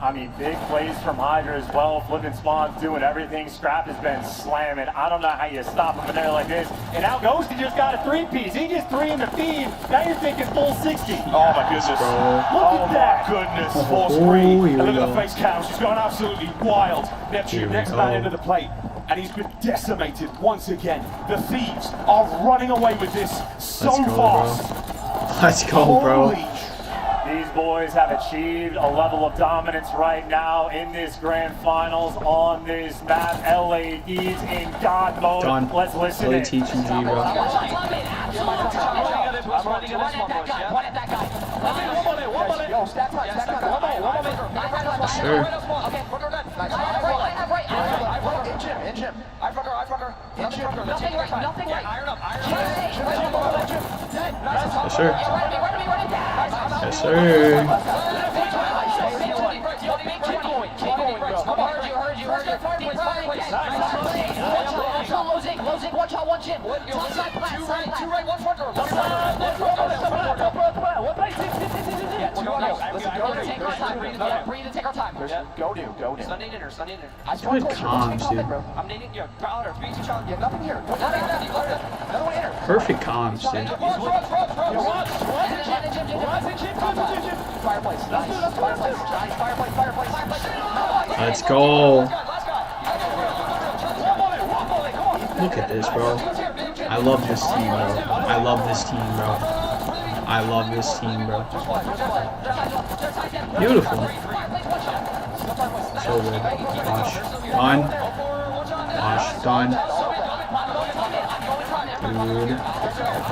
I mean, big plays from Hydra as well. Flipping spawns, doing everything. Scrap has been slamming. I don't know how you stop him in there like this. And now Ghosty just got a 3-piece. He just 3 in the feed. Now you're thinking full 60. Oh my goodness. Look at that. Goodness. Force free. And look go. at the face cam. She's going absolutely wild. Neptune, next man into the plate. And he's been decimated once again. The Thieves are running away with this so fast. Let's go, bro. Holy These boys have achieved a level of dominance right now in this grand finals on this map. LA Thieves in God mode. Done. Let's listen Really in. teaching G, bro. Sure. Yes, sir. Yes, sir. Breathe and take our time. Go do. Sunday dinner. It's good comms, dude. I'm needing you. Crowder, 3, 2, challenge. Yeah, nothing here. Another one enter. Perfect comms, dude. Fireplace. Nice. Fireplace. Let's go. Look at this, bro. I love this team, bro. I love this team, bro. I love this team, bro. Beautiful. So good. Gosh. Done. Gosh. Done. Dude.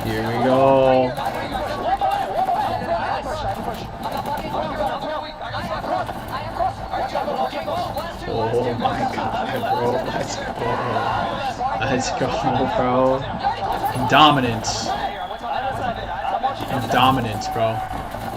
Here we go. Oh my god, bro. Let's go. Let's go, bro. Dominance. Dominance, bro.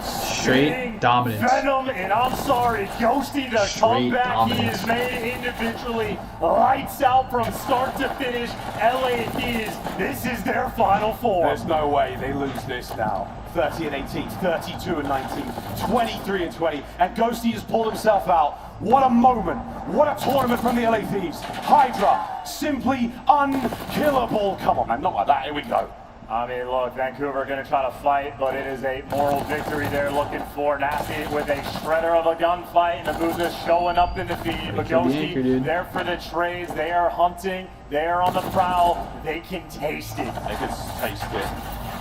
Straight dominance. Venom, and I'm sorry, Ghosty, the comeback he has made individually. Lights out from start to finish. LA Thieves, this is their final four. There's no way they lose this now. 30 and 18, 32 and 19, 23 and 20, and Ghosty has pulled himself out. What a moment, what a tournament from the LA Thieves. Hydra, simply unkillable. Come on, man, not like that, here we go. I mean, look, Vancouver going to try to fight, but it is a moral victory they're looking for. Nasty with a shredder of a gunfight, and Abuza showing up in the feed. But Ghosty, there for the trades. They are hunting. They are on the prowl. They can taste it. They can taste it.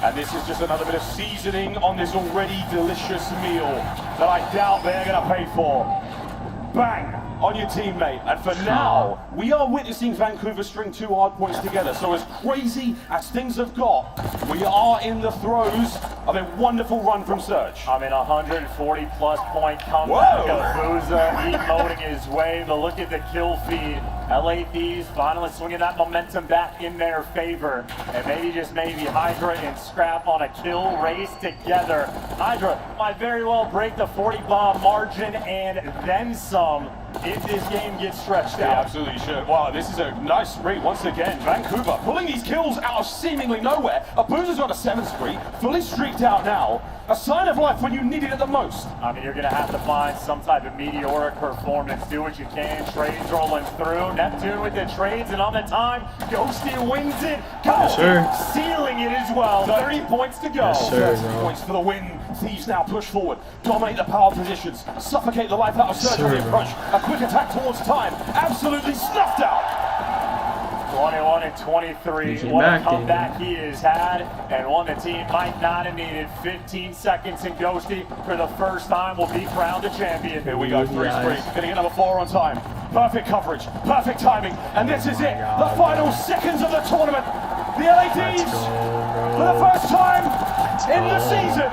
And this is just another bit of seasoning on this already delicious meal that I doubt they're going to pay for. Bang! On your teammate. And for now, we are witnessing Vancouver string 2 hard points together. So as crazy as things have got, we are in the throes of a wonderful run from Surge. I mean, 140 plus point comeback of Abuza emoting his way. But look at the kill feed. LA Thieves finally swinging that momentum back in their favor. And maybe Hydra and Scrap on a kill race together. Hydra might very well break the 40 bomb margin and then some if this game gets stretched out. Yeah, absolutely should. Wow, this is a nice spree once again. Vancouver pulling these kills out of seemingly nowhere. Abuza's on a 7 spree, fully streaked out now. A sign of life when you need it at the most. I mean, you're going to have to find some type of meteoric performance. Do what you can. Trades rolling through. Neptune with the trades, and on the time, Ghosty wins it. Ghosty sealing it as well. 30 points to go. Yes, sir, 30 points for the win. Thieves now push forward, dominate the power positions, suffocate the life out of Surge on the approach. A quick attack towards time, absolutely snuffed out. 21 and 23, what a comeback he has had, and one the team might not have needed. 15 seconds, and Ghosty, for the first time, will be crowned a champion. Here we go, 3 spree, getting another 4 on time. Perfect coverage, perfect timing, and this is it, the final seconds of the tournament. The LA Thieves, for the first time in the season,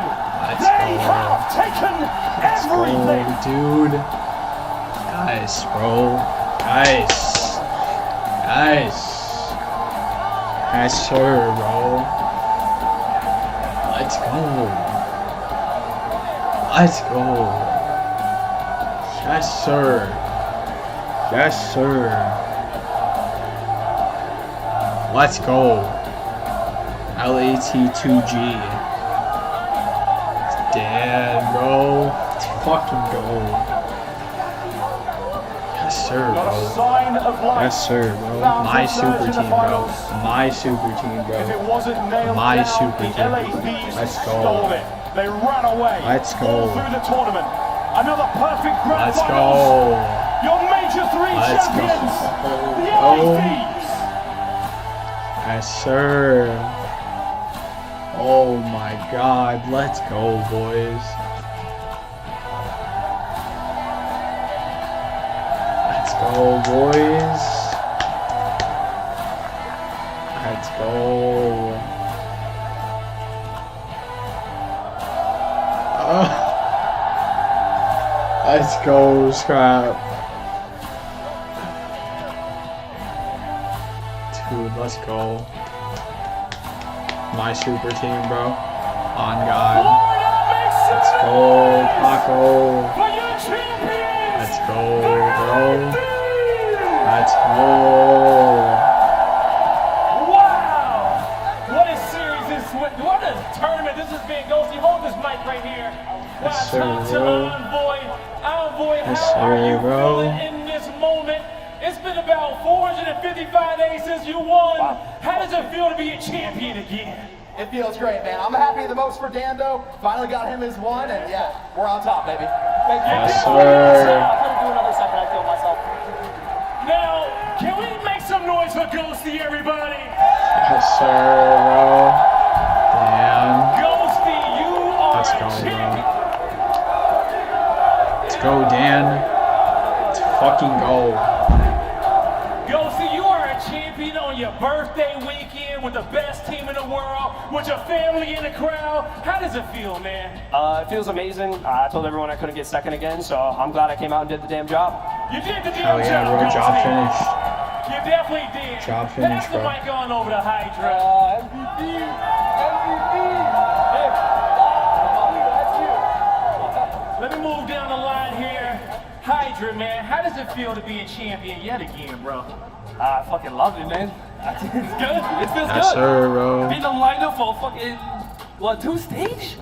they have taken everything. Dude. Nice, bro. Nice. Nice. Yes, sir, bro. Let's go. Let's go. Yes, sir. Yes, sir. Let's go. LAT2G. Damn, bro. Let's fucking go. sir, Not a bro. sign of life. Yes, sir, bro. Found My for super Spurs in the team, bro. finals. My super team, If it bro. wasn't nailed My down, super the team. LA Thieves Let's go. stole it. They ran away. Let's go. All through the tournament. Another perfect grand Let's finals. go. Your major three Let's go. champions. The Oh. LA Thieves. Yes, sir. Oh my God. Let's go, boys. Let's go, boys. Let's go. Let's go, Scrap. Dude, let's go. My super team, bro. On God. Let's go, Paco. Let's go, bro. Let's go. Wow! What a series this what a tournament this has been. Ghosty, hold this mic right here. While Yes, I talk sir, to bro. Envoy. Envoy, Yes, how are sir, you bro. feeling in this moment? It's been about 455 days since you won. How does it feel to be a champion again? It feels great, man. I'm happy the most for Dan, though. Finally got him his one, and yeah, we're on top, baby. Thank you. Yes, Yeah, sir. I couldn't do another second. I feel myself. Now, can we make some noise for Ghosty, everybody? Yes, sir, bro. Damn. Ghosty, you are Let's a go, bro. champion. Let's go, Dan. Let's fucking go. Ghosty, you are a champion on your birthday weekend with the best team in the world, with your family in the crowd. How does it feel, man? It feels amazing. I told everyone I couldn't get second again, so I'm glad I came out and did the damn job. You did the Hell damn yeah, job, bro. Ghosty. Job finished. You definitely did. Job finished, Pass the bro. mic on over to Hydra. MVP. Let me move down the line here. Hydra, man, how does it feel to be a champion yet again, bro? I fucking love it, man. It's good. It feels Yes, good. sir, bro. Being on lineup for fucking, what, 2 stage?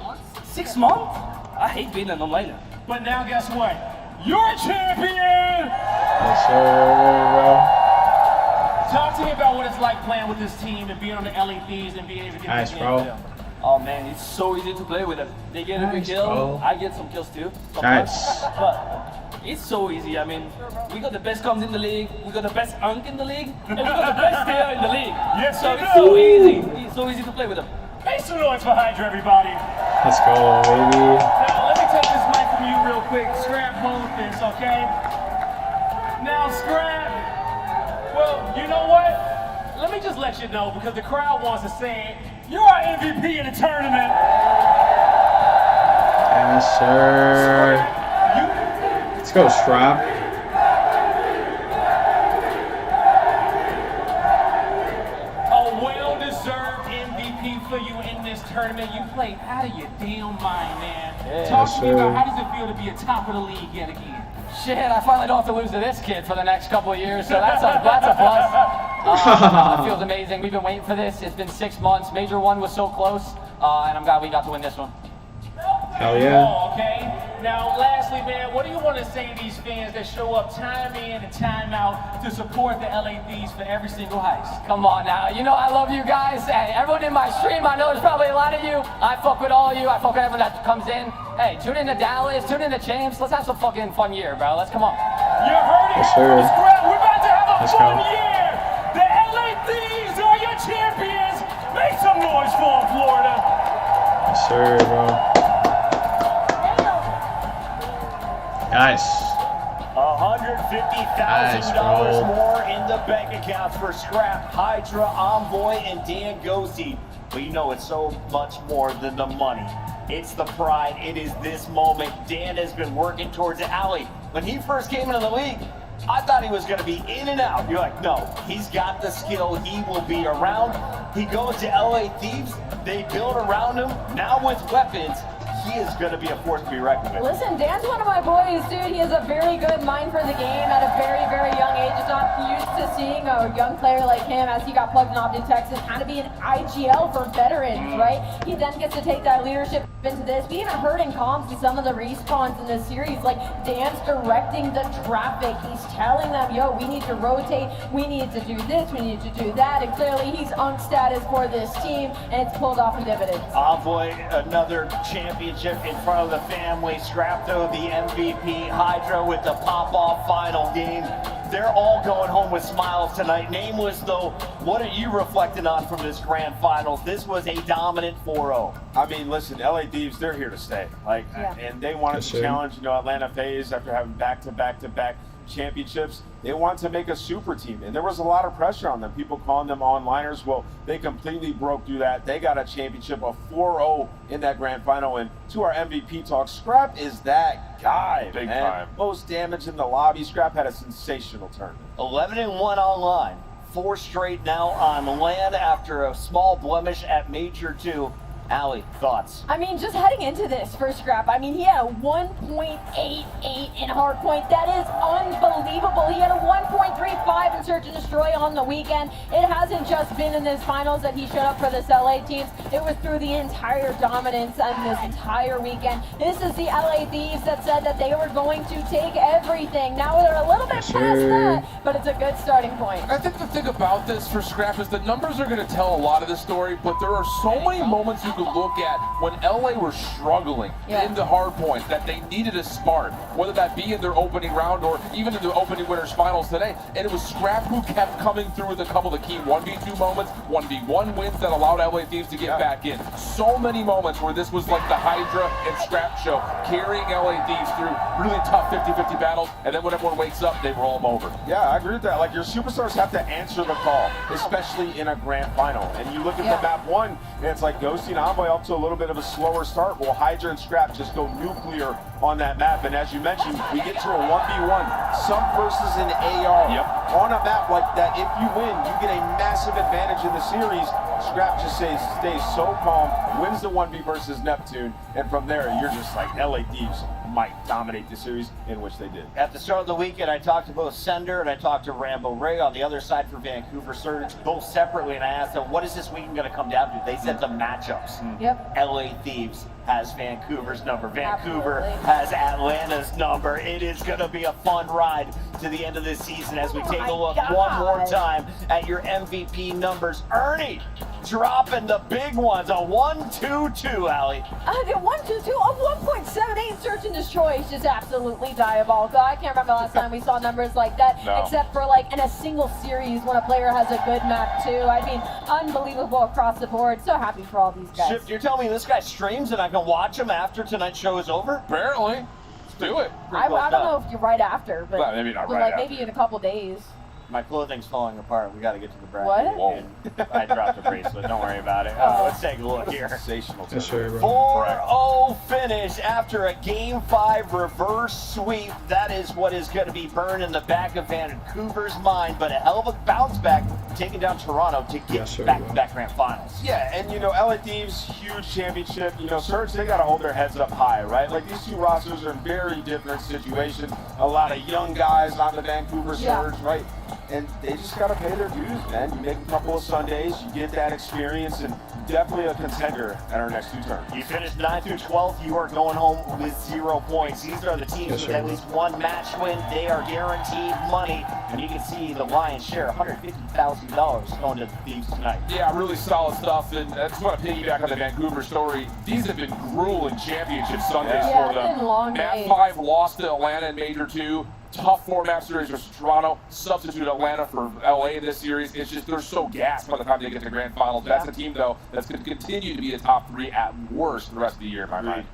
6 months? I hate being in the lineup. But now guess what? You're a champion! Yes, sir, bro. Talk to me about what it's like playing with this team and being on the LA Thieves and being able to get Nice, this bro. game done. Oh man, it's so easy to play with them. They get every Nice, kill. bro. I get some kills too. Nice. But it's so easy. I mean, we got the best comms in the league. We got the best unk in the league. And we got the best player in the league. Yes, so we it's do. so easy. It's so easy to play with them. Make some noise for Hydra, everybody. Let's go, baby. Now, let me take this mic from you real quick. Scrap hold this, okay? Now, Scrap, well, you know what? Let me just let you know, because the crowd wants to say it. You're our MVP in the tournament. Yes, sir. Let's go, Strap. A well-deserved MVP for you in this tournament. You played out of your damn mind, man. Talk Yes, to me about sir. how does it feel to be at top of the league yet again? Shit, I finally don't have to lose to this kid for the next couple of years, so that's a plus. It feels amazing. We've been waiting for this. It's been 6 months. Major one was so close, and I'm glad we got to win this one. Hell yeah. Oh, okay. Now, lastly, man, what do you want to say to these fans that show up time in and time out to support the LA Thieves for every single heist? Come on now. You know I love you guys. Hey, everyone in my stream, I know there's probably a lot of you. I fuck with all of you. I fuck with everyone that comes in. Hey, tune in to Dallas, tune in to James. Let's have some fucking fun year, bro. Let's come on. You heard it Yes, here sir. on the Scrap. We're about to have a Let's fun go. year. The LA Thieves are your champions. Make some noise for them, Florida. Yes, sir, bro. Nice. $150,000 Nice, bro. more in the bank accounts for Scrap, Hydra, Envoy, and Dan Ghosty. But you know it's so much more than the money. It's the pride. It is this moment. Dan has been working towards it. Ali, when he first came into the league, I thought he was going to be in and out. You're like, no, he's got the skill. He will be around. He goes to LA Thieves. They build around him. Now with weapons, he is going to be a force to be reckoned with. Listen, Dan's one of my boys, dude. He has a very good mind for the game at a very, very young age. He's not used to seeing a young player like him as he got plugged in Optic Texas kind of be an IGL for veterans, right? He then gets to take that leadership into this. We even heard in comms with some of the respawns in this series, like Dan's directing the traffic. He's telling them, yo, we need to rotate, we need to do this, we need to do that, and clearly he's unk status for this team, and it's pulled off in dividends. Envoy, another championship in front of the family. Scrapto, the MVP. Hydra with the pop-off final game. They're all going home with smiles tonight. Nameless, though, what are you reflecting on from this grand finals? This was a dominant 4-0. I mean, listen, LA Thieves, they're here to stay. And they wanted to challenge, Atlanta FaZe after having back-to-back championships. They wanted to make a super team, and there was a lot of pressure on them. People calling them onliners. Well, they completely broke through that. They got a championship of 4-0 in that grand final. And to our MVP talk, Scrap is that guy. Big time. Most damage in the lobby. Scrap had a sensational tournament. 11-1 online. 4 straight now on land after a small blemish at Major 2. Allie, thoughts? I mean, just heading into this for Scrap, I mean, he had a 1.88 in hardpoint. That is unbelievable. He had a 1.35 in Search and Destroy on the weekend. It hasn't just been in this finals that he showed up for this LA teams. It was through the entire dominance and this entire weekend. This is the LA Thieves that said that they were going to take everything. Now they're a little bit past that, but it's a good starting point. I think the thing about this for Scrap is the numbers are going to tell a lot of the story, but there are so many moments you could look at when LA were struggling in the hard points that they needed a spark, whether that be in their opening round or even in the opening winners finals today. And it was Scrap who kept coming through with a couple of the key 1v2 moments, 1v1 wins that allowed LA Thieves to get back in. So many moments where this was like the Hydra and Scrap show, carrying LA Thieves through really tough 50-50 battles, and then when everyone wakes up, they roll them over. Yeah, I agree with that. Like, your superstars have to answer the call, especially in a grand final. And you look at the map 1, and it's like Ghosty and Envoy up to a little bit of a slower start. Well, Hydra and Scrap just go nuclear on that map. And as you mentioned, we get to a 1v1, some versus an AR. On a map like that, if you win, you get a massive advantage in the series. Scrap just stays so calm, wins the 1v versus Neptune, and from there, you're just like, LA Thieves might dominate the series, in which they did. At the start of the weekend, I talked to both Sender and I talked to Rambo Ray on the other side for Vancouver Surge, both separately, and I asked them, what is this weekend going to come down to? They said the matchups. LA Thieves has Vancouver's number. Vancouver has Atlanta's number. It is going to be a fun ride to the end of this season as we take a look one more time at your MVP numbers. Ernie dropping the big ones, a 1-2-2, Allie. The 1-2-2 of 1.78 Search and Destroy is just absolutely diabolical. I can't remember the last time we saw numbers like that, except for like in a single series when a player has a good map too. I mean, unbelievable across the board. So happy for all these guys. Shift, you're telling me this guy streams and I can watch him after tonight's show is over? Apparently. Let's do it. I don't know if you're right after, but maybe not right after. maybe in a couple days. My clothing's falling apart. We got to get to the bracket. What? Whoa. I dropped the bracelet. Don't worry about it. Let's take a look here. Sensational. 4-0 finish after a Game 5 reverse sweep. That is what is going to be burned in the back of Vancouver's mind. But a hell of a bounce back, taking down Toronto to get back-to-back grand finals. Yeah, and LA Thieves, huge championship. Surge, they got to hold their heads up high, right? Like, these two rosters are in very different situations. A lot of young guys on the Vancouver Surge, right? And they just got to pay their dues, man. You make a couple of Sundays, you get that experience, and definitely a contender at our next 2 turns. You finished 9th through 12th. You are going home with 0 points. These are the teams with at least 1 match win. They are guaranteed money. And you can see the Lions share $150,000 going to the Thieves tonight. Yeah, really solid stuff. And I just want to piggyback on the Vancouver story. These have been grueling championship Sundays for them. Map 5 lost to Atlanta in Major 2. Tough 4-map series versus Toronto. Substitute Atlanta for LA in this series. It's just they're so gassed by the time they get to grand finals. That's a team, though, that's going to continue to be a top 3 at worst the rest of the year, in my mind.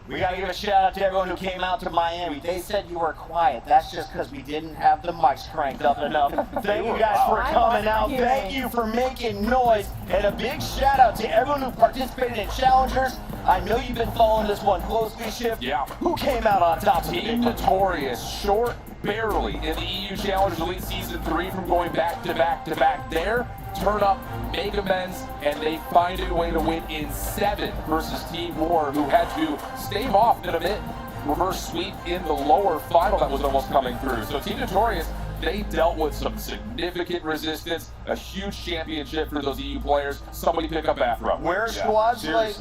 We got to give a shout out to everyone who came out to Miami. They said you were quiet. That's just because we didn't have the mics cranked up enough. Thank you guys for coming out. Thank you for making noise. And a big shout out to everyone who participated in Challengers. I know you've been following this one closely, Shift. Yeah. Who came out on top? Team Notorious, short barely in the EU Challengers Elite Season 3 from going back to back there. Turn up, make amends, and they find a way to win in 7 versus Team War, who had to stave off in a bit reverse sweep in the lower final that was almost coming through. So Team Notorious, they dealt with some significant resistance, a huge championship for those EU players. Somebody pick up Afro. Where squads like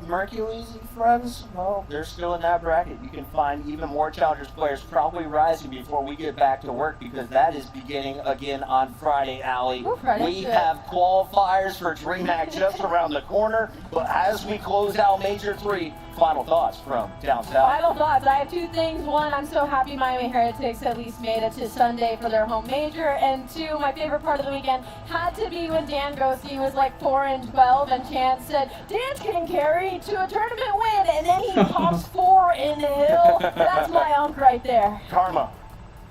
Mercury's and friends, well, they're still in that bracket. You can find even more Challengers players probably rising before we get back to work, because that is beginning again on Friday, Allie. We have qualifiers for DreamHack just around the corner, but as we close out Major 3, final thoughts from down south. Final thoughts. I have two things. One, I'm so happy Miami Heretics at least made it to Sunday for their home major. And two, my favorite part of the weekend had to be when Dan Ghosty was like 4-12 and Chance said, Dan's can carry to a tournament win. And then he pops 4 in the hill. That's my unk right there. Karma.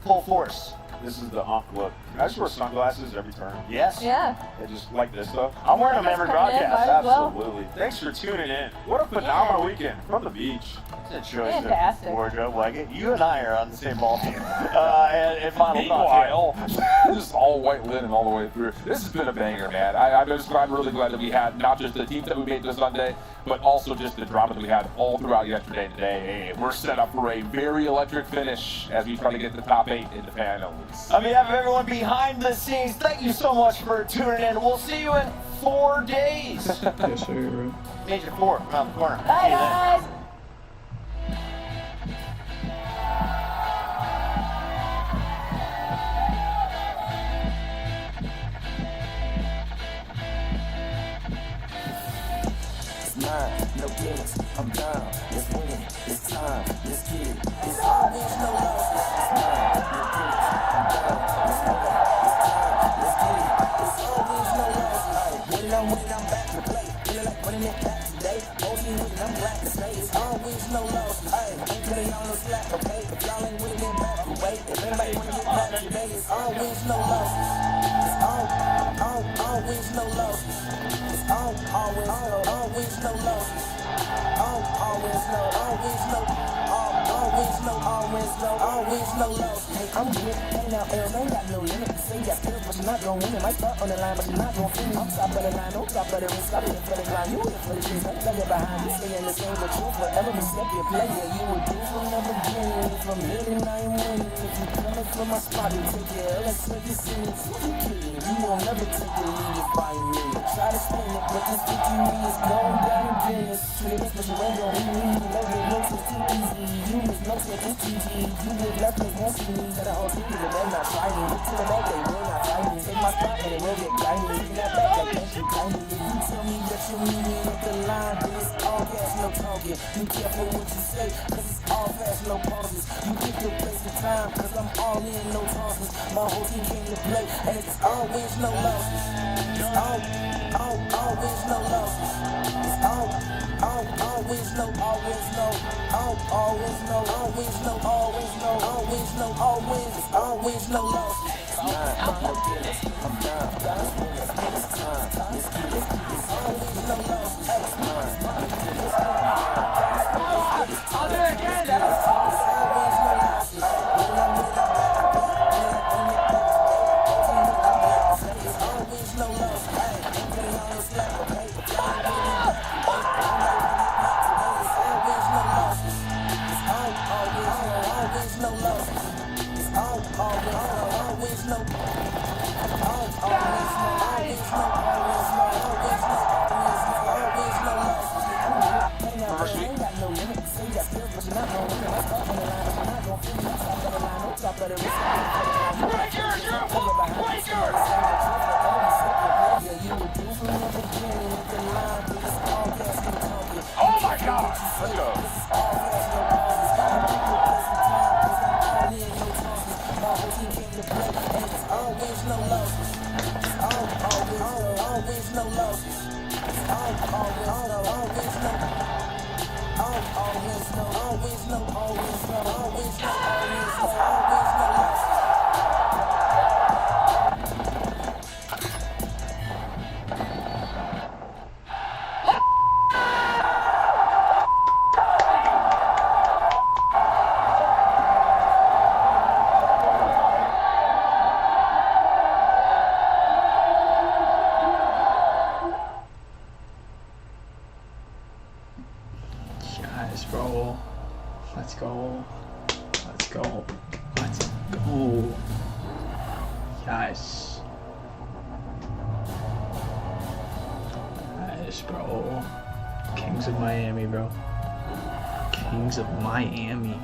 Full force. This is the Unk look. I just wear sunglasses every turn. Yes. Yeah. I just like this stuff. I'm wearing them every Coming in, broadcast. might as well. Absolutely. Thanks for tuning in. What a phenomenal weekend from the beach. It's a choice Fantastic. of wardrobe. Like it. You and I are on the same ball team. And final thoughts. Meanwhile, just all white linen all the way through. This has been a banger, man. I'm really glad that we had not just the teams that we made this Sunday, but also just the drama that we had all throughout yesterday and today. We're set up for a very electric finish as we try to get the top 8 in the finals. On behalf of everyone behind the scenes, thank you so much for tuning in. We'll see you in 4 days. Yes, sir. Major 4 around the corner. Bye, See you then. guys. No gimmicks, I'm down, let's win it, it's time, let's get it, it's always no losses, it's mine, no gimmicks, I'm down, let's win it, it's time, let's get it, it's always no losses, when I'm back to play, feeling like running it back today, OG with it, I'm glad to say, it's always no losses, ain't putting y'all no slack, okay, if y'all ain't with it, then back away, if anybody wanna get back today, it's always no losses, it's always no losses, it's always no losses. Always no love. Hey, I'm good. Hey, now, L's ain't got no limit. Say that skills, but you're not gonna win it. Might start on the line, but you're not gonna finish. I'm top of the line, no top of the ring. Stop it for the grind. You here for the cheese. Don't play it behind you. Stay in the same, but you'll forever be stuck your player. You were due from the beginning. From here to now, I'm winning. If you coming from my spot, you take your L and take your scenes. You kidding. You won't never take the lead if I ain't in it. Try to spin it, but this 50 is going down in Guinness. Treat it special way, don't leave me. Love it, looks it's too easy. You miss no step, it's GG. You live left, there's no see me. That whole team, but they're not fighting. Look to the back, they will not fight me. Take my spot, and it will get grimy. Leave that back, like can't you kind me. If you tell me that you're meeting with the line, then it's all gas, no talking. Be careful what you say, cause it's all fast, no pauses. You pick your place and time, cause I'm all in, no tosses. My whole team came to play, and it's always no losses. It's always no losses. It's always no, always no, always no, always no, always no, always no, always no losses. It's mine, no gimmicks, I'm down, let's win it, it's time, let's get it, it's always no losses. It's mine, no gimmicks, I'll do it again. it's always no losses. When I'm with it, it's always no losses. Hey, ain't putting on no slack, okay? Always no losses. It's always no. First week. Oh my God! Let's go. Always no losses. Always no losses. Always no losses. Guys, bro. Let's go. Let's go. Nice. Nice, bro. Kings of Miami, bro. Kings of Miami.